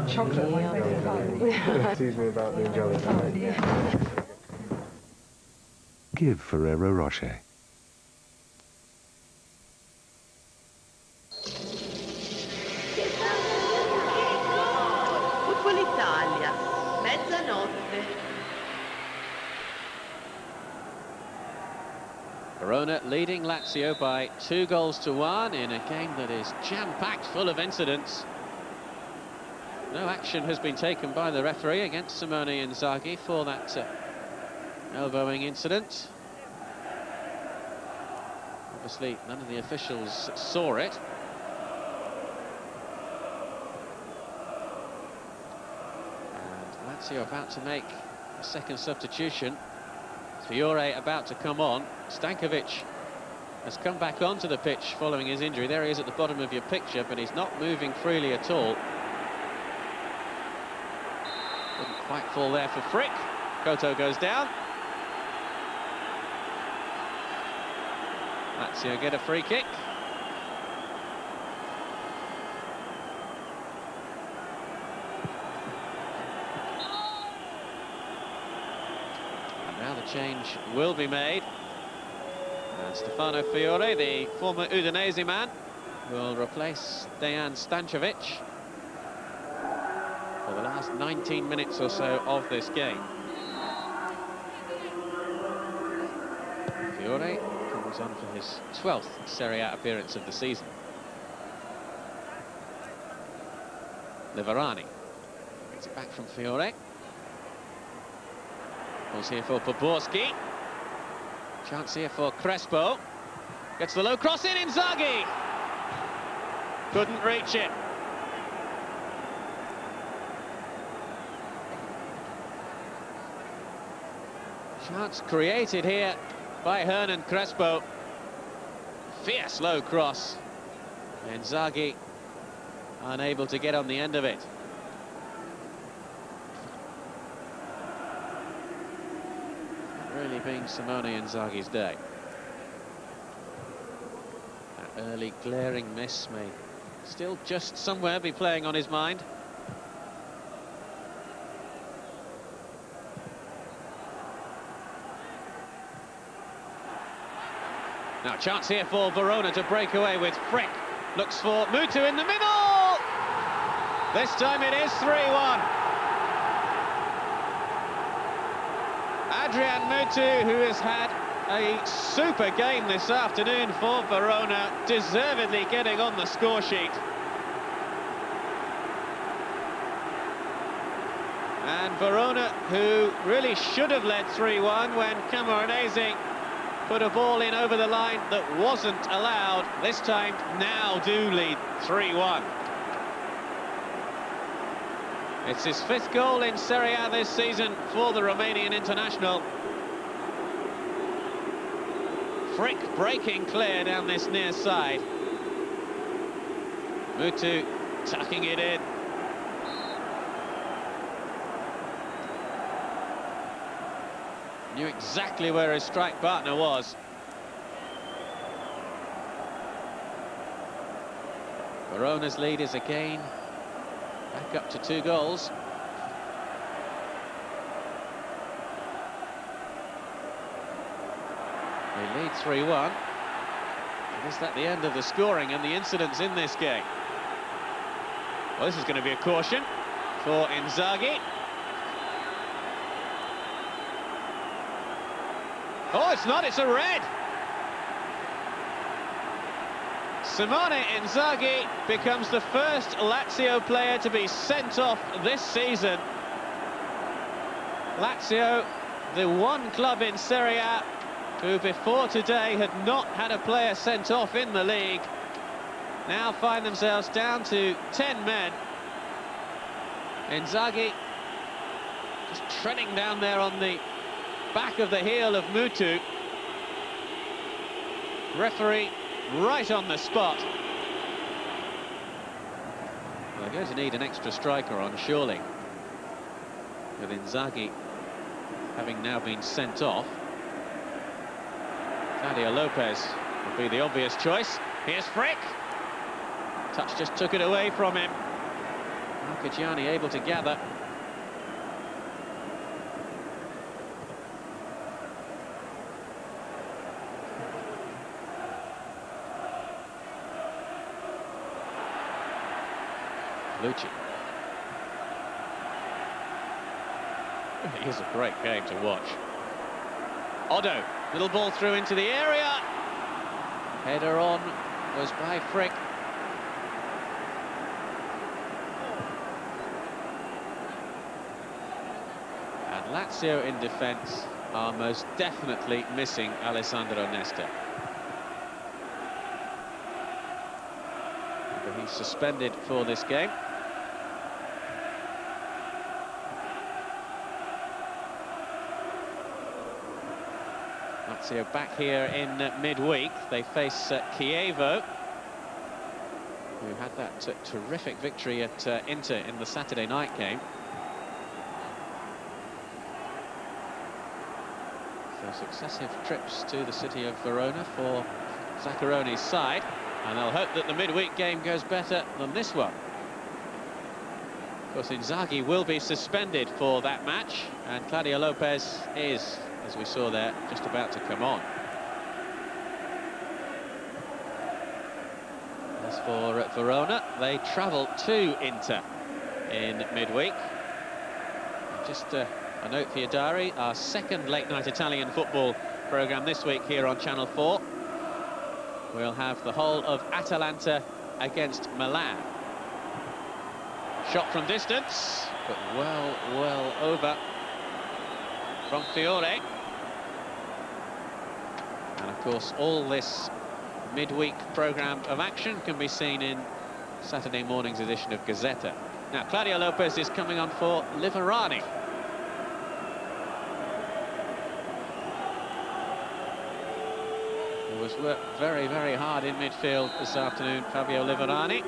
Chocolate. Tease me about being jealous. Give Ferrero Rocher. Football Italia, mezzanotte. Verona leading Lazio by 2-1 in a game that is jam-packed full of incidents. No action has been taken by the referee against Simone Inzaghi for that elbowing incident. Obviously, none of the officials saw it. And Lazio about to make a second substitution. Fiore about to come on. Stankovic has come back onto the pitch following his injury. There he is at the bottom of your picture, but he's not moving freely at all. Didn't quite fall there for Frick. Koto goes down. Lazio get a free kick. And now the change will be made. And Stefano Fiore, the former Udinese man, will replace Dejan Stankovic for the last 19 minutes or so of this game. Fiore comes on for his 12th Serie A appearance of the season. Liverani gets it back from Fiore. Balls here for Poborski. Chance here for Crespo. Gets the low cross in, Inzaghi! Couldn't reach it. Chance created here by Hernan Crespo. Fierce low cross. Inzaghi unable to get on the end of it. Really being Simone Inzaghi's day. That early glaring miss may still just somewhere be playing on his mind. Now chance here for Verona to break away with Frick. Looks for Mutu in the middle! This time it is 3-1. Adrian Mutu, who has had a super game this afternoon for Verona, deservedly getting on the score sheet. And Verona, who really should have led 3-1 when Camoranesi put a ball in over the line that wasn't allowed, this time now do lead 3-1. It's his 5th goal in Serie A this season for the Romanian international. Frick breaking clear down this near side. Mutu tucking it in. Knew exactly where his strike partner was. Verona's lead is again back up to 2 goals. They lead 3-1. Is that the end of the scoring and the incidents in this game? Well, this is going to be a caution for Inzaghi. Oh, it's not, it's a red. Simone Inzaghi becomes the first Lazio player to be sent off this season. Lazio, the one club in Serie A who before today had not had a player sent off in the league, now find themselves down to 10 men. Inzaghi just treading down there on the back of the heel of Mutu. Referee right on the spot. Well, they're going to need an extra striker on, surely, with Inzaghi having now been sent off. Claudio Lopez would be the obvious choice. Here's Frick. Touch just took it away from him. Marchigiani able to gather. Lucci. It is a great game to watch. Otto, little ball through into the area. Header on was by Frick. And Lazio in defence are most definitely missing Alessandro Nesta. But he's suspended for this game. Lazio back here in midweek. They face Chievo, who had that terrific victory at Inter in the Saturday night game. So successive trips to the city of Verona for Zaccheroni's side, and they'll hope that the midweek game goes better than this one. Of course, Inzaghi will be suspended for that match, and Claudio Lopez is, as we saw there, just about to come on. As for Verona, they travel to Inter in midweek. Just a note for your diary, our second late-night Italian football programme this week here on Channel 4. We'll have the whole of Atalanta against Milan. Shot from distance, but well over from Fiore. And of course, all this midweek programme of action can be seen in Saturday morning's edition of Gazzetta. Now, Claudio Lopez is coming on for Liverani. He was worked very, very hard in midfield this afternoon, Fabio Liverani.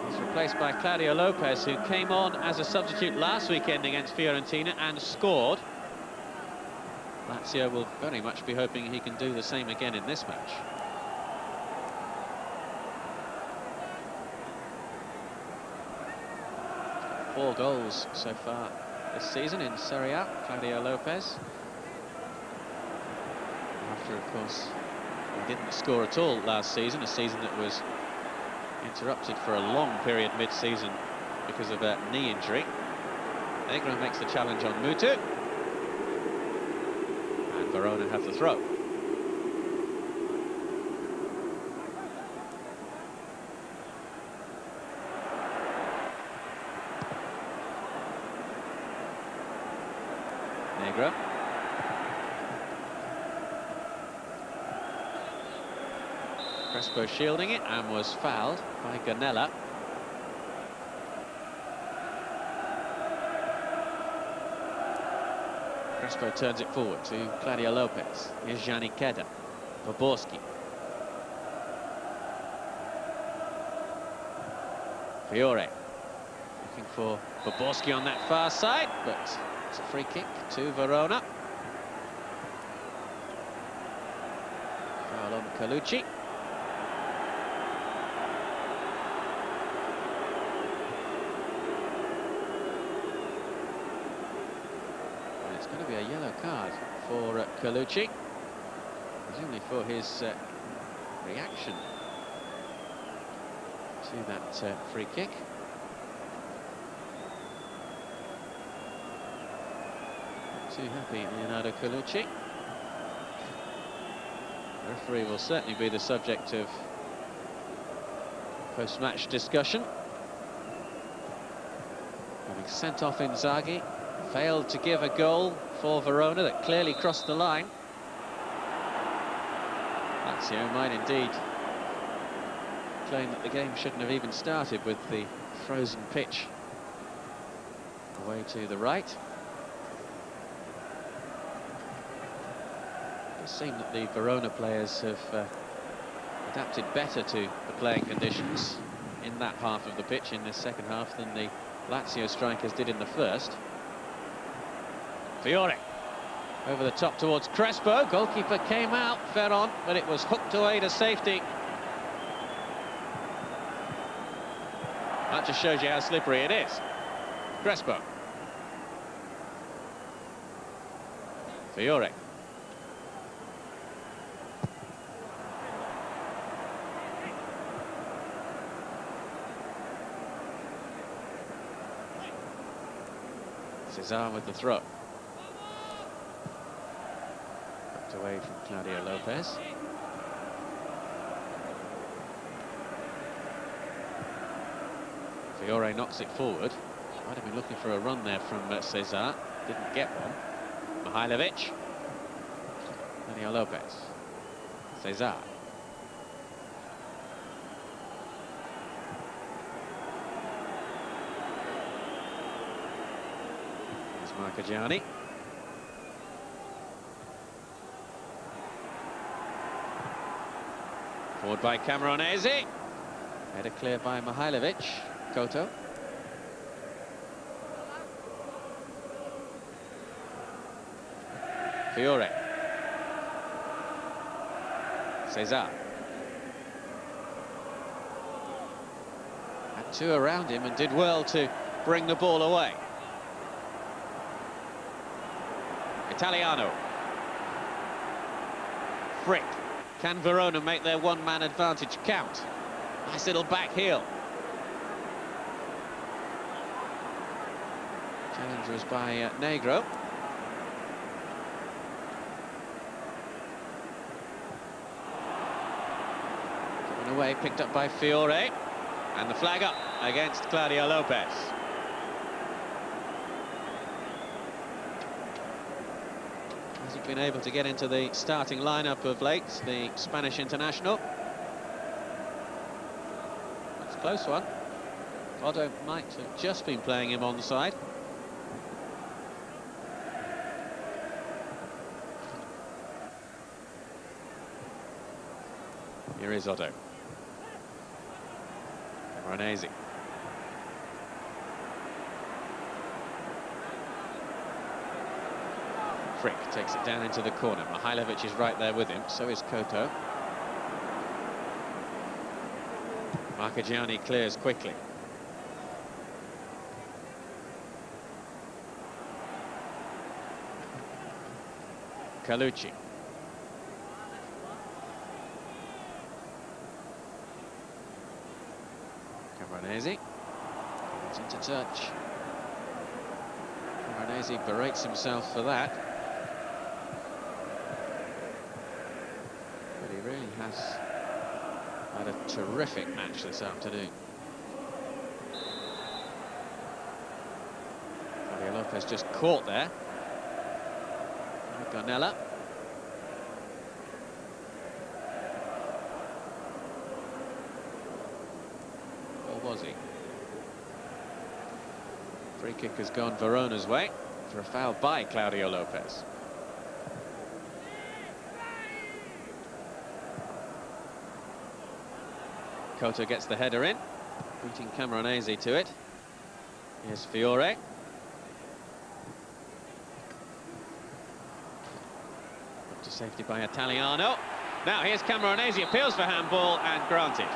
He's replaced by Claudio Lopez, who came on as a substitute last weekend against Fiorentina and scored. Lazio will very much be hoping he can do the same again in this match. He's got 4 goals so far this season in Serie A, Claudio Lopez. After, of course, he didn't score at all last season, a season that was interrupted for a long period mid-season because of a knee injury. Negro makes the challenge on Mutu. And Verona have the throw. Negro. Crespo shielding it and was fouled by Ganella. Crespo turns it forward to Claudio Lopez. Here's Gianni Keda. Boborski. Fiore looking for Boborski on that far side, but it's a free kick to Verona. Foul on Colucci. It's going to be a yellow card for Colucci, presumably for his reaction to that free kick. Not too happy, Leonardo Colucci. The referee will certainly be the subject of post-match discussion. Having sent off Inzaghi, failed to give a goal for Verona that clearly crossed the line. Lazio might indeed claim that the game shouldn't have even started with the frozen pitch away to the right. It does seem that the Verona players have adapted better to the playing conditions in that half of the pitch in this second half than the Lazio strikers did in the first. Fiore over the top towards Crespo. Goalkeeper came out, Ferron, but it was hooked away to safety. That just shows you how slippery it is. Crespo. Fiore. Cesar with the throw. Tucked away from Claudio Lopez. Fiore knocks it forward. Might have been looking for a run there from Cesar. Didn't get one. Mihailovic. Claudio Lopez. Cesar. Marcagiani. Forward by Camoranesi. Header clear by Mihailovic. Koto. Fiore. Cesar. Had two around him and did well to bring the ball away. Italiano. Frick. Can Verona make their one-man advantage count? Nice little back heel. Challenge was by Negro. Given away, picked up by Fiore. And the flag up against Claudio Lopez. Hasn't been able to get into the starting lineup of late, the Spanish international. That's a close one. Otto might have just been playing him on the side. Here is Otto. Ranesi. Frick takes it down into the corner. Mihailovic is right there with him, so is Koto. Marcagiani clears quickly. Calucci. Camoranesi comes into touch. Camoranesi berates himself for that. But he really has had a terrific match this afternoon. Claudio Lopez just caught there. Garnella. Or was he? Free kick has gone Verona's way for a foul by Claudio Lopez. Koto gets the header in, beating Camoranesi to it. Here's Fiore. Up to safety by Italiano. Now here's Camoranesi, appeals for handball and granted.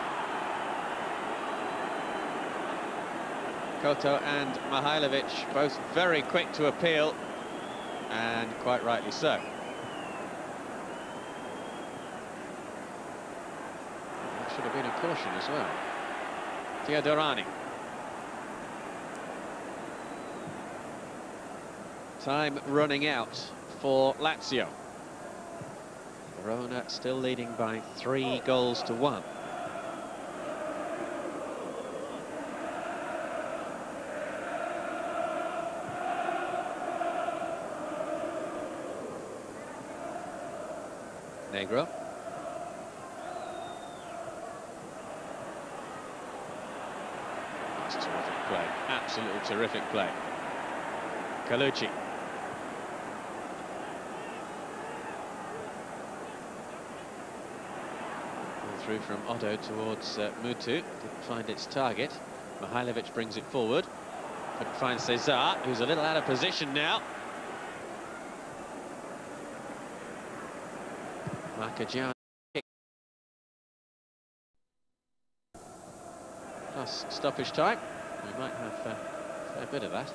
Koto and Mihailovic both very quick to appeal, and quite rightly so. Should have been a caution as well. Teodorani. Time running out for Lazio. Verona still leading by 3-1. Negro. That's terrific play, absolutely terrific play. Calucci. Through from Otto towards Mutu, didn't find its target. Mihailovic brings it forward, couldn't find Cesar, who's a little out of position now. Marcagiani. plus stoppage time. We might have a bit of that.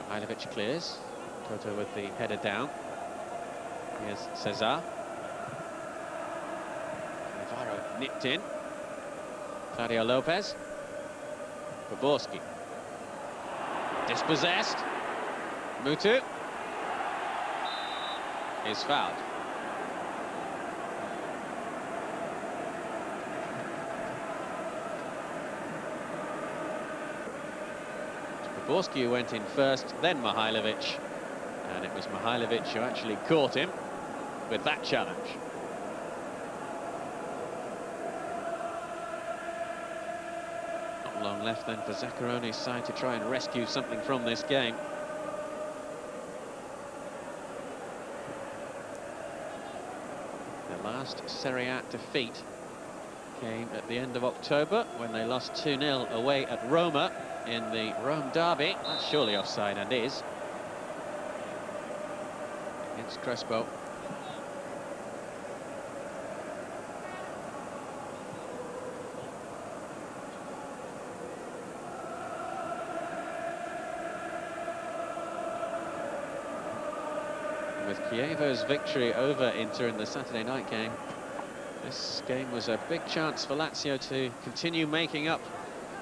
Mihailovic clears. Toto with the header down. Here's Cesar. Navarro nipped in. Claudio Lopez. Poborski. Dispossessed. Mutu is fouled. Poborski who went in first, then Mihailovic, and it was Mihailovic who actually caught him with that challenge. Not long left then for Zaccarone's side to try and rescue something from this game. Their last Serie A defeat came at the end of October when they lost 2-0 away at Roma in the Rome derby. That's surely offside, and is. Against Crespo. With Chievo's victory over Inter in the Saturday night game, this game was a big chance for Lazio to continue making up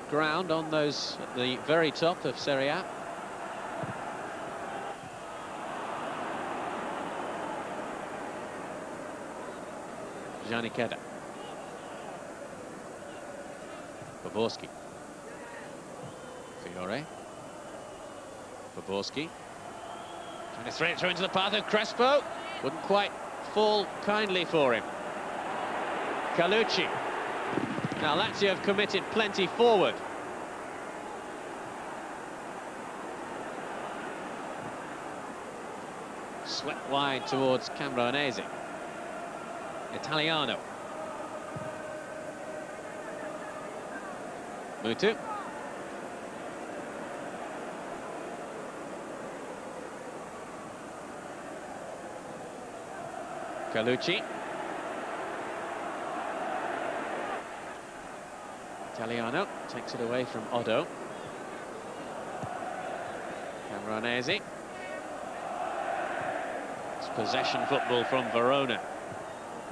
ground on those at the very top of Serie A. Gianni Chedda. Poborski. Fiore. Poborski. Trying to thread it through into the path of Crespo. Wouldn't quite fall kindly for him. Calucci. Now Lazio have committed plenty forward. Swept wide towards Camoranesi. Italiano. Mutu. Calucci. Italiano takes it away from Oddo. Camoranesi. It's possession football from Verona.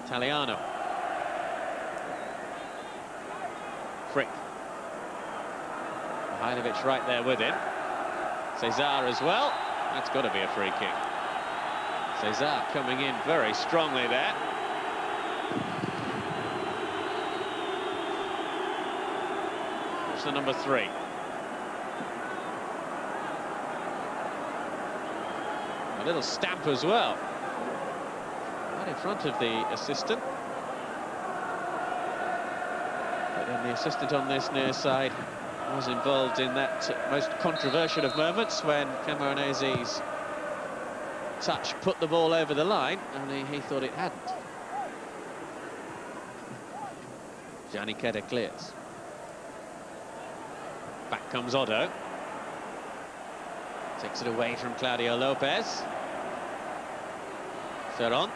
Italiano. Frick. Mihailovic right there with him. Cesar as well. That's got to be a free kick. Cesar coming in very strongly there. It's the number 3. A little stamp as well. Right in front of the assistant. But then the assistant on this near side was involved in that most controversial of moments when Camoranesi's touch put the ball over the line, only he thought it hadn't. Gianni Chedda clears. Back comes Oddo. Takes it away from Claudio Lopez. Ferron.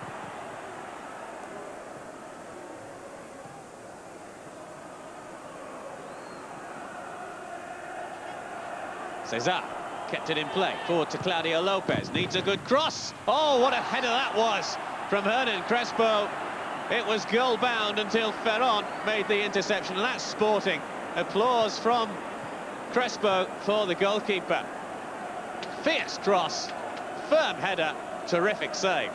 Cesar kept it in play. Forward to Claudio Lopez. Needs a good cross. Oh, what a header that was from Hernan Crespo. It was goal-bound until Ferron made the interception, and that's sporting. Applause from Crespo for the goalkeeper. Fierce cross, firm header, terrific save.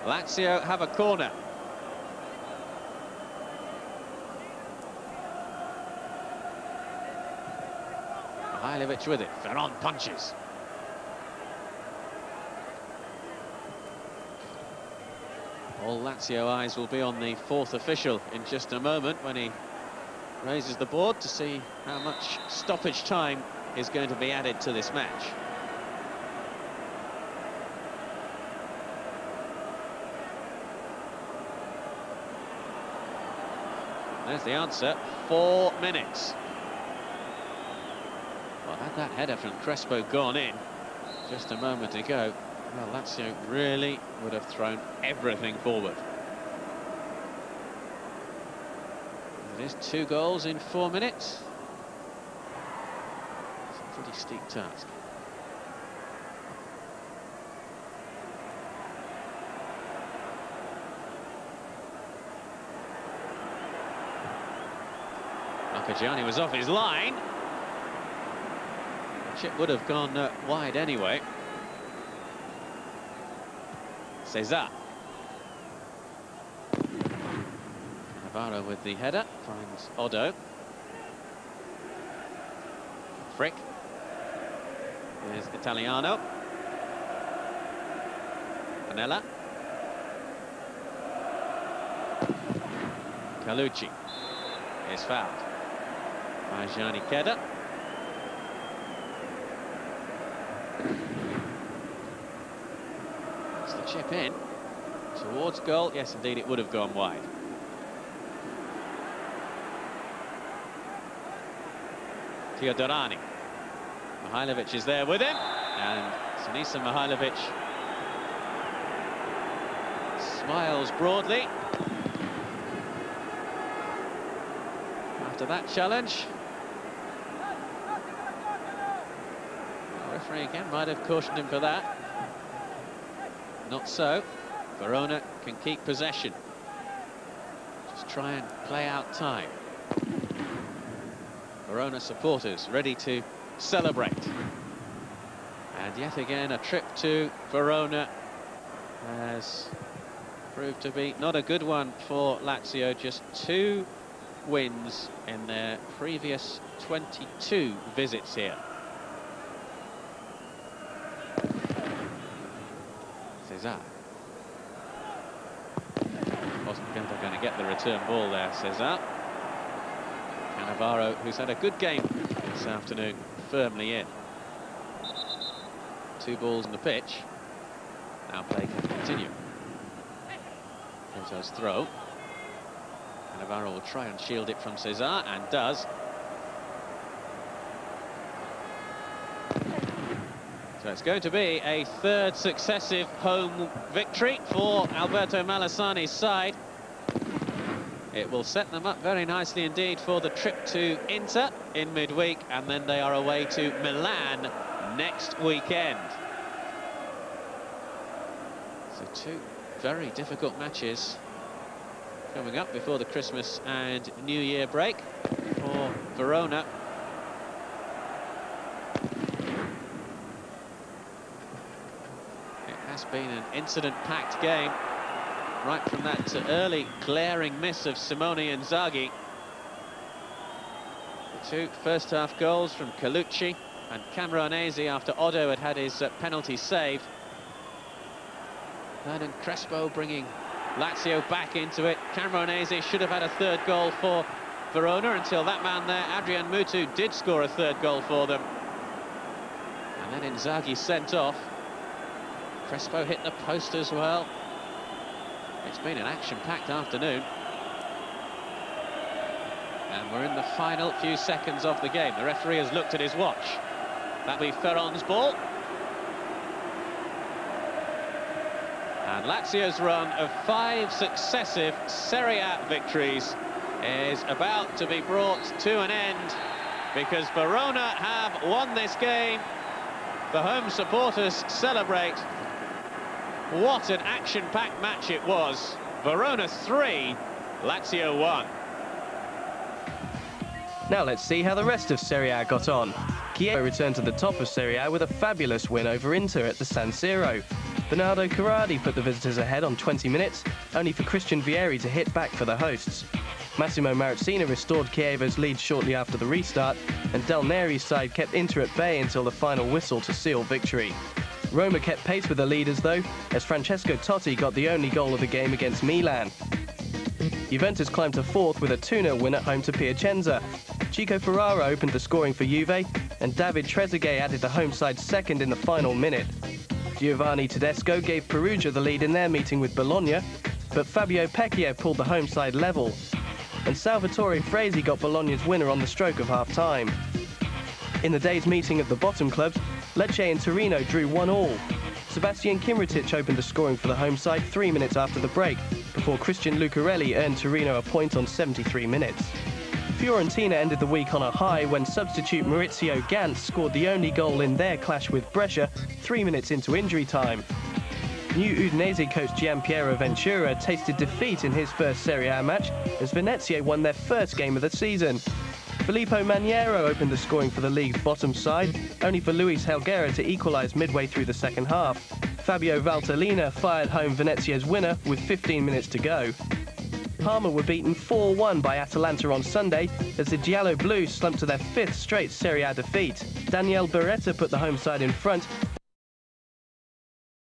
Lazio have a corner. Mihailovic with it. Ferron punches. All Lazio eyes will be on the 4th official in just a moment when he raises the board to see how much stoppage time is going to be added to this match. There's the answer. 4 minutes. Well, had that header from Crespo gone in just a moment ago, well, Lazio really would have thrown everything forward. It is 2 goals in 4 minutes. It's a pretty steep task. Gianni was off his line. The chip would have gone wide anyway. Cesar. Navarro with the header, finds Odo. Frick. Here's Italiano. Panella. Calucci is fouled by Gianni Keda. That's the chip in towards goal. Yes, indeed, it would have gone wide. Teodorani. Mihailovic is there with him, and Sinisa Mihailovic smiles broadly after that challenge. The referee again might have cautioned him for that. Not so. Verona can keep possession. Just try and play out time. Verona supporters ready to celebrate. And yet again, a trip to Verona has proved to be not a good one for Lazio. Just 2 wins in their previous 22 visits here. Cesar. Wasn't going to get the return ball there, Cesar. Cannavaro, who's had a good game this afternoon, firmly in. 2 balls on the pitch. Now play can continue. Here's throw. Cannavaro will try and shield it from Cesar, and does. So it's going to be a 3rd successive home victory for Alberto Malassani's side. It will set them up very nicely indeed for the trip to Inter in midweek, and then they are away to Milan next weekend. So 2 very difficult matches coming up before the Christmas and New Year break for Verona. It has been an incident-packed game, right from that early glaring miss of Simone Inzaghi. The 2 first-half goals from Calucci and Camoranesi after Odo had had his penalty saved. Hernan Crespo bringing Lazio back into it. Camoranesi should have had a 3rd goal for Verona until that man there, Adrian Mutu, did score a 3rd goal for them. And then Inzaghi sent off. Crespo hit the post as well. It's been an action-packed afternoon. And we're in the final few seconds of the game. The referee has looked at his watch. That'll be Ferron's ball. And Lazio's run of 5 successive Serie A victories is about to be brought to an end, because Verona have won this game. The home supporters celebrate. What an action-packed match it was. Verona 3, Lazio 1. Now let's see how the rest of Serie A got on. Chievo returned to the top of Serie A with a fabulous win over Inter at the San Siro. Bernardo Corradi put the visitors ahead on 20 minutes, only for Christian Vieri to hit back for the hosts. Massimo Marazzina restored Chievo's lead shortly after the restart, and Del Neri's side kept Inter at bay until the final whistle to seal victory. Roma kept pace with the leaders though, as Francesco Totti got the only goal of the game against Milan. Juventus climbed to 4th with a 2-0 win at home to Piacenza. Chico Ferrara opened the scoring for Juve, and David Trezeguet added the home side's 2nd in the final minute. Giovanni Tedesco gave Perugia the lead in their meeting with Bologna, but Fabio Pecchio pulled the home side level. And Salvatore Frasi got Bologna's winner on the stroke of half-time. In the day's meeting at the bottom clubs, Lecce and Torino drew 1-1. Sebastian Kimretic opened the scoring for the home side 3 minutes after the break, before Christian Lucarelli earned Torino a point on 73 minutes. Fiorentina ended the week on a high when substitute Maurizio Gantz scored the only goal in their clash with Brescia 3 minutes into injury time. New Udinese coach Gianpiero Ventura tasted defeat in his first Serie A match as Venezia won their first game of the season. Filippo Maniero opened the scoring for the league's bottom side, only for Luis Helguera to equalise midway through the second half. Fabio Valtellina fired home Venezia's winner with 15 minutes to go. Parma were beaten 4-1 by Atalanta on Sunday as the Giallo Blues slumped to their 5th straight Serie A defeat. Daniel Beretta put the home side in front